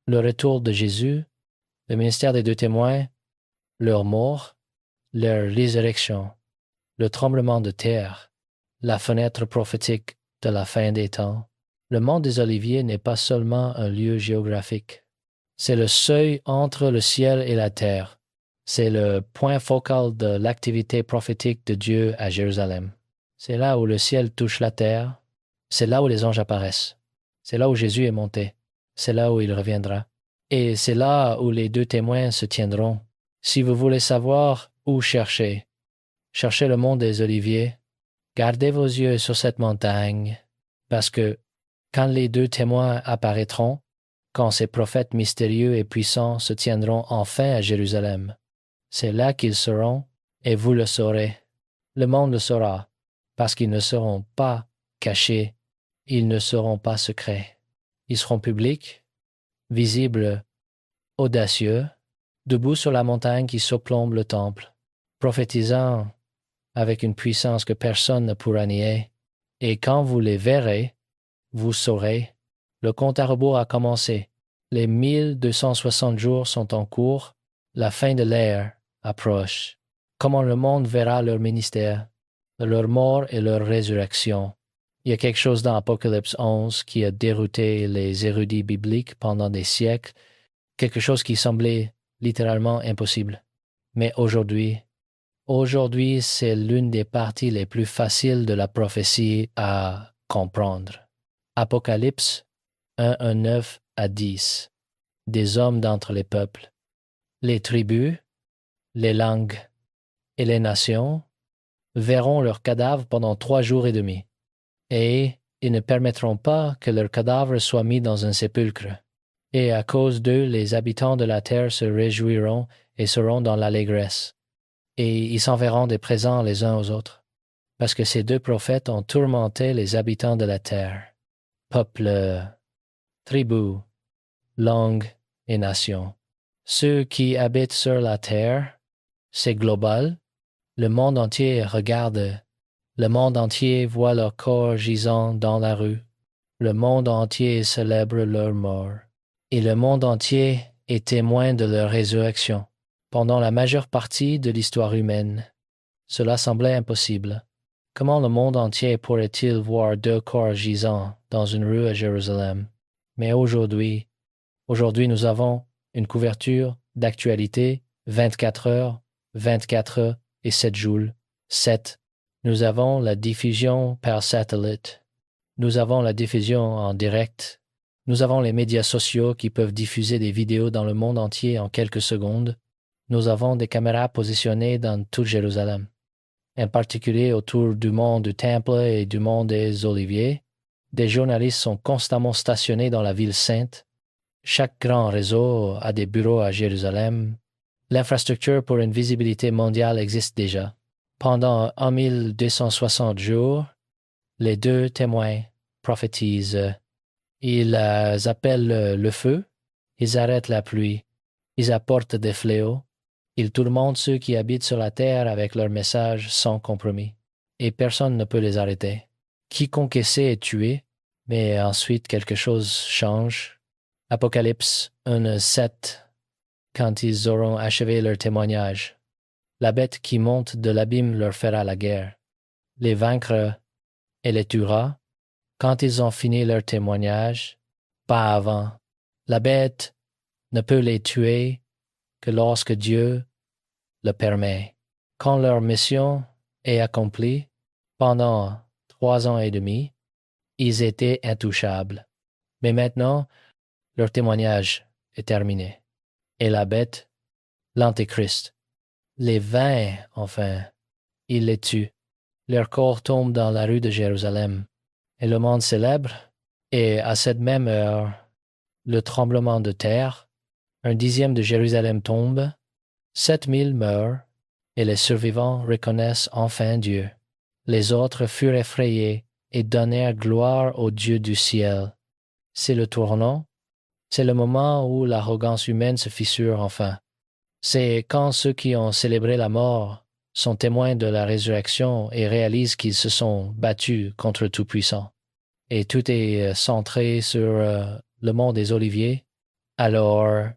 le retour de Jésus, le ministère des 2 témoins, leur mort, leur résurrection, le tremblement de terre, la fenêtre prophétique de la fin des temps. Le mont des Oliviers n'est pas seulement un lieu géographique. C'est le seuil entre le ciel et la terre. C'est le point focal de l'activité prophétique de Dieu à Jérusalem. C'est là où le ciel touche la terre. C'est là où les anges apparaissent. C'est là où Jésus est monté. C'est là où il reviendra. Et c'est là où les 2 témoins se tiendront. Si vous voulez savoir où chercher, cherchez le mont des Oliviers. Gardez vos yeux sur cette montagne, parce que quand les 2 témoins apparaîtront, quand ces prophètes mystérieux et puissants se tiendront enfin à Jérusalem, c'est là qu'ils seront, et vous le saurez. Le monde le saura, parce qu'ils ne seront pas cachés, ils ne seront pas secrets. Ils seront publics, visibles, audacieux, debout sur la montagne qui surplombe le temple, prophétisant avec une puissance que personne ne pourra nier. Et quand vous les verrez, vous saurez, le compte à rebours a commencé. Les 1260 jours sont en cours, la fin de l'ère approche. Comment le monde verra leur ministère, leur mort et leur résurrection. Il y a quelque chose dans Apocalypse 11 qui a dérouté les érudits bibliques pendant des siècles, quelque chose qui semblait littéralement impossible. Mais aujourd'hui, c'est l'une des parties les plus faciles de la prophétie à comprendre. Apocalypse 1:9 à 10. Des hommes d'entre les peuples, les tribus, les langues et les nations verront leurs cadavres pendant 3 jours et demi. et ils ne permettront pas que leurs cadavres soient mis dans un sépulcre. Et à cause d'eux, les habitants de la terre se réjouiront et seront dans l'allégresse. Et ils s'enverront des présents les uns aux autres, parce que ces deux prophètes ont tourmenté les habitants de la terre, peuple, tribus, langues et nations. Ceux qui habitent sur la terre, c'est global, le monde entier regarde, le monde entier voit leurs corps gisant dans la rue, le monde entier célèbre leur mort, et le monde entier est témoin de leur résurrection. Pendant la majeure partie de l'histoire humaine, cela semblait impossible. Comment le monde entier pourrait-il voir deux corps gisants dans une rue à Jérusalem? Mais aujourd'hui, nous avons une couverture d'actualité 24 heures, 24 heures et 7 jours. 7. Nous avons la diffusion par satellite. Nous avons la diffusion en direct. Nous avons les médias sociaux qui peuvent diffuser des vidéos dans le monde entier en quelques secondes. Nous avons des caméras positionnées dans tout Jérusalem, en particulier autour du mont du Temple et du mont des Oliviers. Des journalistes sont constamment stationnés dans la ville sainte. Chaque grand réseau a des bureaux à Jérusalem. L'infrastructure pour une visibilité mondiale existe déjà. Pendant 1260 jours, les deux témoins prophétisent. Ils appellent le feu, ils arrêtent la pluie, ils apportent des fléaux, ils tourmentent ceux qui habitent sur la terre avec leur message sans compromis. Et personne ne peut les arrêter. Quiconque essaie est tué, mais ensuite quelque chose change. Apocalypse 1:7. Quand ils auront achevé leur témoignage, la bête qui monte de l'abîme leur fera la guerre. Les vaincre et les tuera quand ils ont fini leur témoignage, pas avant. La bête ne peut les tuer que lorsque Dieu le permet. Quand leur mission est accomplie, pendant 3 ans et demi, ils étaient intouchables. Mais maintenant, leur témoignage est terminé. Et la bête, l'Antéchrist, les vainc enfin, il les tue. Leur corps tombe dans la rue de Jérusalem, et le monde célèbre, et à cette même heure, le tremblement de terre, 1/10 de Jérusalem tombe, 7000 meurent, et les survivants reconnaissent enfin Dieu. Les autres furent effrayés et donnèrent gloire au Dieu du ciel. C'est le tournant, c'est le moment où l'arrogance humaine se fissure enfin. C'est quand ceux qui ont célébré la mort sont témoins de la résurrection et réalisent qu'ils se sont battus contre le Tout-Puissant. Et tout est centré sur le mont des Oliviers. Alors,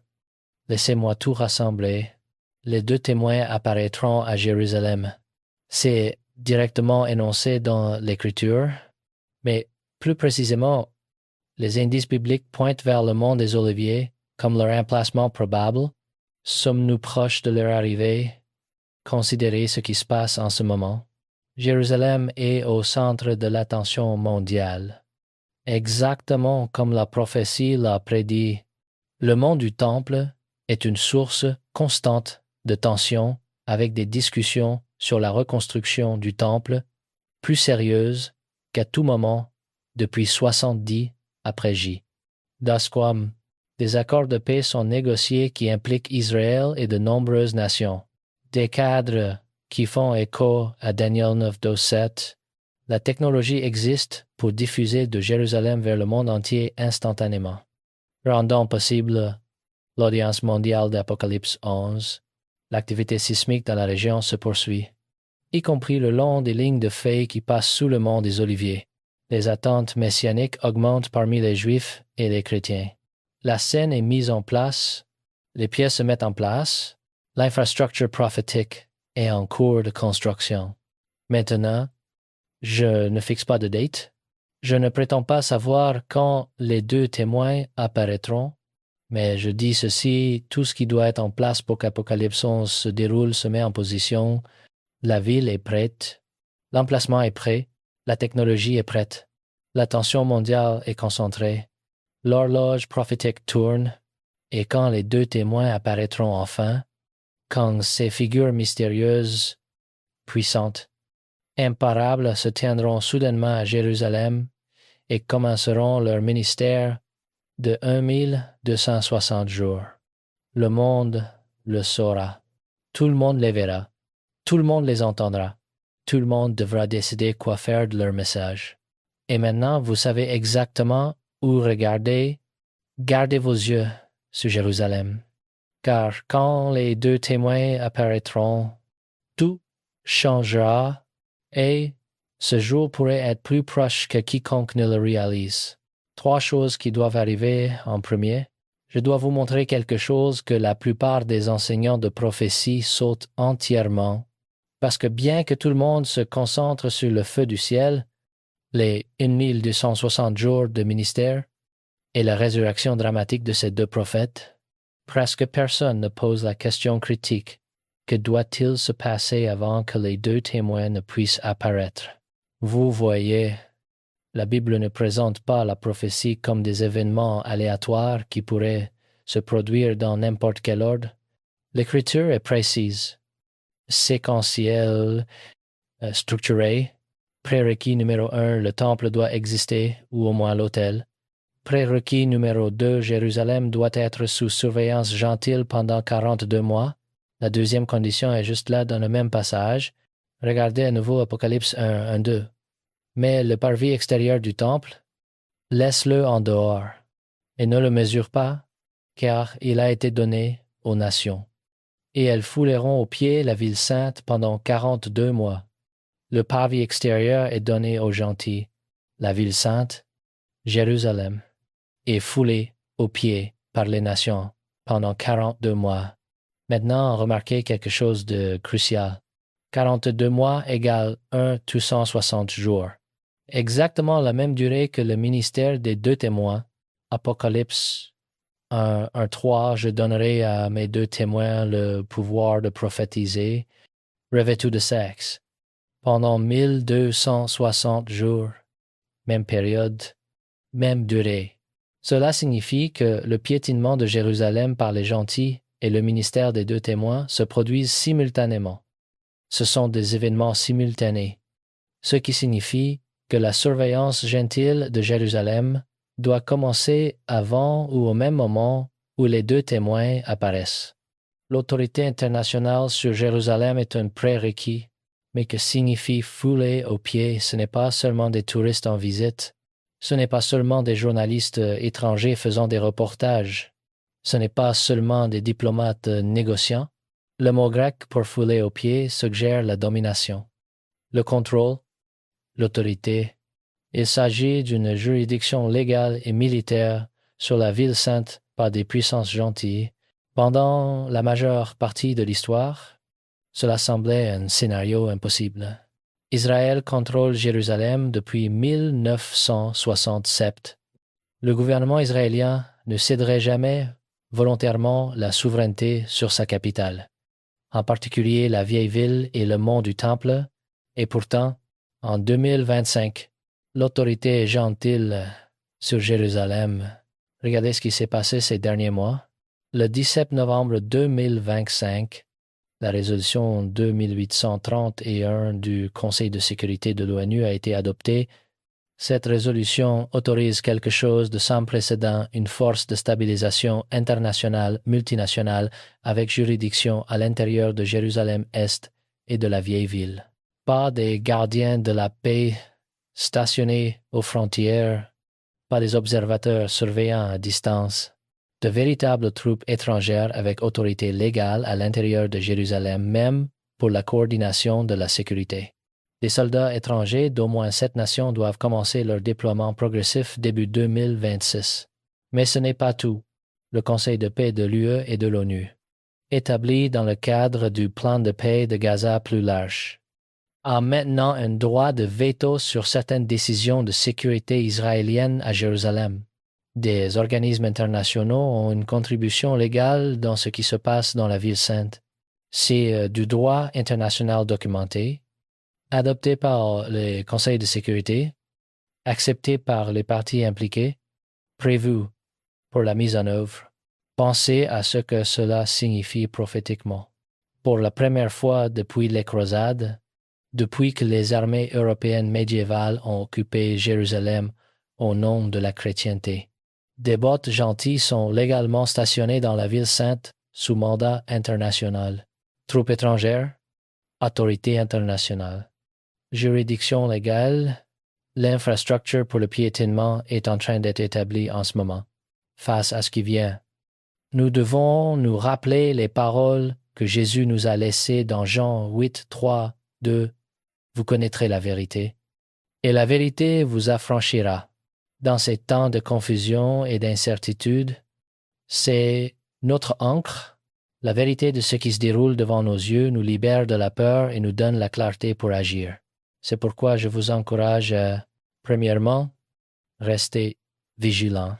laissez-moi tout rassembler. Les deux témoins apparaîtront à Jérusalem. C'est directement énoncé dans l'Écriture, mais plus précisément, les indices bibliques pointent vers le mont des Oliviers comme leur emplacement probable. Sommes-nous proches de leur arrivée? Considérez ce qui se passe en ce moment. Jérusalem est au centre de l'attention mondiale. Exactement comme la prophétie l'a prédit, le mont du Temple est une source constante de tension avec des discussions sur la reconstruction du Temple plus sérieuses qu'à tout moment depuis 70 après J. Dasquam, des accords de paix sont négociés qui impliquent Israël et de nombreuses nations. Des cadres qui font écho à Daniel 9:7. La technologie existe pour diffuser de Jérusalem vers le monde entier instantanément, rendant possible l'audience mondiale d'Apocalypse 11. L'activité sismique dans la région se poursuit, y compris le long des lignes de feu qui passent sous le mont des Oliviers. Les attentes messianiques augmentent parmi les Juifs et les chrétiens. La scène est mise en place, les pièces se mettent en place, l'infrastructure prophétique est en cours de construction. Maintenant, je ne fixe pas de date. Je ne prétends pas savoir quand les deux témoins apparaîtront, mais je dis ceci, tout ce qui doit être en place pour qu'Apocalypse 11 se déroule se met en position. La ville est prête, l'emplacement est prêt, la technologie est prête, l'attention mondiale est concentrée, l'horloge prophétique tourne, et quand les deux témoins apparaîtront enfin, quand ces figures mystérieuses, puissantes, imparables se tiendront soudainement à Jérusalem et commenceront leur ministère de 1260 jours. Le monde le saura. Tout le monde les verra. Tout le monde les entendra. Tout le monde devra décider quoi faire de leur message. Et maintenant, vous savez exactement où regarder. Gardez vos yeux sur Jérusalem. Car quand les deux témoins apparaîtront, tout changera et ce jour pourrait être plus proche que quiconque ne le réalise. 3 choses qui doivent arriver en premier. Je dois vous montrer quelque chose que la plupart des enseignants de prophétie sautent entièrement, parce que bien que tout le monde se concentre sur le feu du ciel, les 1260 jours de ministère et la résurrection dramatique de ces 2 prophètes, presque personne ne pose la question critique: que doit-il se passer avant que les 2 témoins ne puissent apparaître? Vous voyez, la Bible ne présente pas la prophétie comme des événements aléatoires qui pourraient se produire dans n'importe quel ordre. L'Écriture est précise, séquentielle, structurée. Prérequis numéro 1, le temple doit exister, ou au moins l'autel. Prérequis numéro 2, Jérusalem doit être sous surveillance gentile pendant 42 mois. La deuxième condition est juste là dans le même passage. Regardez à nouveau Apocalypse 1, 2. Mais le parvis extérieur du temple, laisse-le en dehors, et ne le mesure pas, car il a été donné aux nations. Et elles fouleront aux pieds la ville sainte pendant 42 mois. Le parvis extérieur est donné aux gentils. La ville sainte, Jérusalem, est foulée aux pieds par les nations pendant 42 mois. Maintenant, remarquez quelque chose de crucial. 42 mois égale 1260 jours. Exactement la même durée que le ministère des 2 témoins. Apocalypse 1, 3, je donnerai à mes 2 témoins le pouvoir de prophétiser, revêtus de sexe. Pendant 1260 jours, même période, même durée. Cela signifie que le piétinement de Jérusalem par les gentils et le ministère des 2 témoins se produisent simultanément. Ce sont des événements simultanés, ce qui signifie que la surveillance gentile de Jérusalem doit commencer avant ou au même moment où les 2 témoins apparaissent. L'autorité internationale sur Jérusalem est un prérequis, mais que signifie fouler aux pieds, ce n'est pas seulement des touristes en visite, ce n'est pas seulement des journalistes étrangers faisant des reportages, ce n'est pas seulement des diplomates négociants. Le mot grec pour fouler aux pieds suggère la domination, le contrôle, l'autorité. Il s'agit d'une juridiction légale et militaire sur la ville sainte par des puissances gentilles. Pendant la majeure partie de l'histoire, cela semblait un scénario impossible. Israël contrôle Jérusalem depuis 1967. Le gouvernement israélien ne céderait jamais volontairement la souveraineté sur sa capitale, en particulier la vieille ville et le mont du Temple, et pourtant, en 2025, l'autorité est gentile sur Jérusalem. Regardez ce qui s'est passé ces derniers mois. Le 17 novembre 2025, la résolution 2831 du Conseil de sécurité de l'ONU a été adoptée. Cette résolution autorise quelque chose de sans précédent, une force de stabilisation internationale multinationale avec juridiction à l'intérieur de Jérusalem-Est et de la vieille ville. Pas des gardiens de la paix stationnés aux frontières, pas des observateurs surveillant à distance, de véritables troupes étrangères avec autorité légale à l'intérieur de Jérusalem, même pour la coordination de la sécurité. Des soldats étrangers d'au moins 7 nations doivent commencer leur déploiement progressif début 2026. Mais ce n'est pas tout. Le Conseil de paix de l'UE et de l'ONU, établi dans le cadre du plan de paix de Gaza plus large, a maintenant un droit de veto sur certaines décisions de sécurité israéliennes à Jérusalem. Des organismes internationaux ont une contribution légale dans ce qui se passe dans la ville sainte. C'est du droit international documenté, adopté par le Conseil de sécurité, accepté par les parties impliquées, prévu pour la mise en œuvre. Pensez à ce que cela signifie prophétiquement. Pour la première fois depuis les croisades, depuis que les armées européennes médiévales ont occupé Jérusalem au nom de la chrétienté. Des bots gentils sont légalement stationnés dans la ville sainte sous mandat international. Troupes étrangères, autorité internationale. Juridiction légale, l'infrastructure pour le piétinement est en train d'être établie en ce moment. Face à ce qui vient, nous devons nous rappeler les paroles que Jésus nous a laissées dans Jean 8, 3, 2. Vous connaîtrez la vérité, et la vérité vous affranchira. Dans ces temps de confusion et d'incertitude, c'est notre ancre. La vérité de ce qui se déroule devant nos yeux nous libère de la peur et nous donne la clarté pour agir. C'est pourquoi je vous encourage à, premièrement, rester vigilants.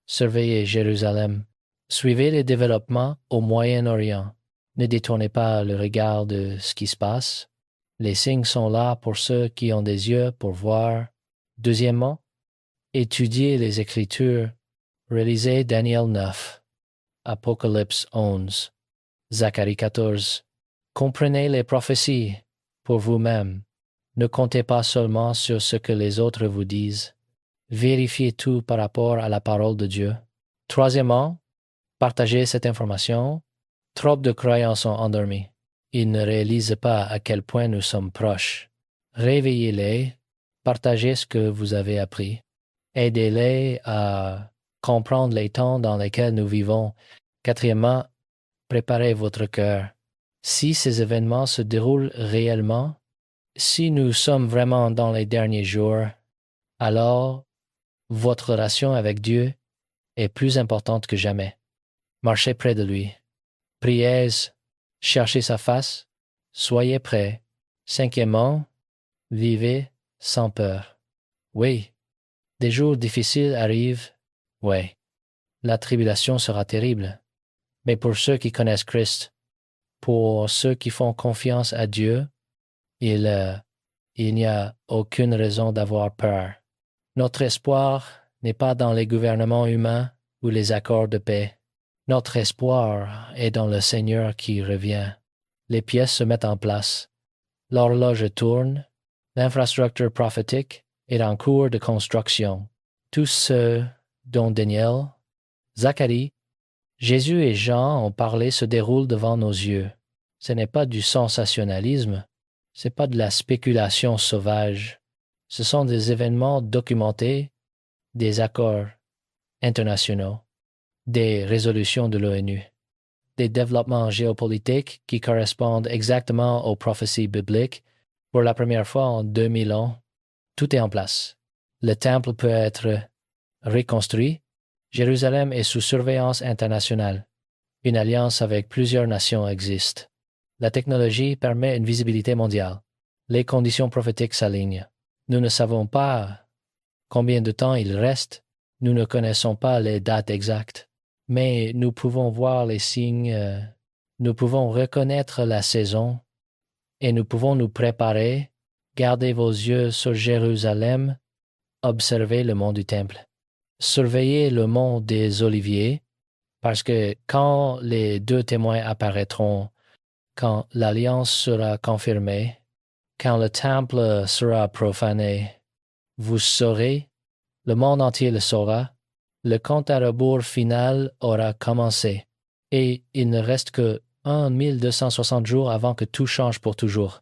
Surveillez Jérusalem. Suivez les développements au Moyen-Orient. Ne détournez pas le regard de ce qui se passe. Les signes sont là pour ceux qui ont des yeux pour voir. Deuxièmement, étudiez les Écritures. Relisez Daniel 9, Apocalypse 11, Zacharie 14. Comprenez les prophéties pour vous-même. Ne comptez pas seulement sur ce que les autres vous disent. Vérifiez tout par rapport à la parole de Dieu. Troisièmement, partagez cette information. Trop de croyants sont endormis. Ils ne réalisent pas à quel point nous sommes proches. Réveillez-les, partagez ce que vous avez appris. Aidez-les à comprendre les temps dans lesquels nous vivons. Quatrièmement, préparez votre cœur. Si ces événements se déroulent réellement, si nous sommes vraiment dans les derniers jours, alors votre relation avec Dieu est plus importante que jamais. Marchez près de lui. Priez, cherchez sa face, soyez prêts. Cinquièmement, vivez sans peur. Oui, des jours difficiles arrivent, oui. La tribulation sera terrible. Mais pour ceux qui connaissent Christ, pour ceux qui font confiance à Dieu, il n'y a aucune raison d'avoir peur. Notre espoir n'est pas dans les gouvernements humains ou les accords de paix. Notre espoir est dans le Seigneur qui revient. Les pièces se mettent en place. L'horloge tourne. L'infrastructure prophétique est en cours de construction. Tous ceux dont Daniel, Zacharie, Jésus et Jean ont parlé se déroulent devant nos yeux. Ce n'est pas du sensationnalisme, ce n'est pas de la spéculation sauvage. Ce sont des événements documentés, des accords internationaux, des résolutions de l'ONU, des développements géopolitiques qui correspondent exactement aux prophéties bibliques. Pour la première fois en 2000 ans, tout est en place. Le temple peut être reconstruit. Jérusalem est sous surveillance internationale. Une alliance avec plusieurs nations existe. La technologie permet une visibilité mondiale. Les conditions prophétiques s'alignent. Nous ne savons pas combien de temps il reste. Nous ne connaissons pas les dates exactes. Mais nous pouvons voir les signes. Nous pouvons reconnaître la saison. Et nous pouvons nous préparer. Gardez vos yeux sur Jérusalem. Observez le mont du Temple. Surveillez le mont des Oliviers, parce que quand les deux témoins apparaîtront, quand l'alliance sera confirmée, quand le temple sera profané, vous saurez, le monde entier le saura, le compte à rebours final aura commencé, et il ne reste que 1260 jours avant que tout change pour toujours.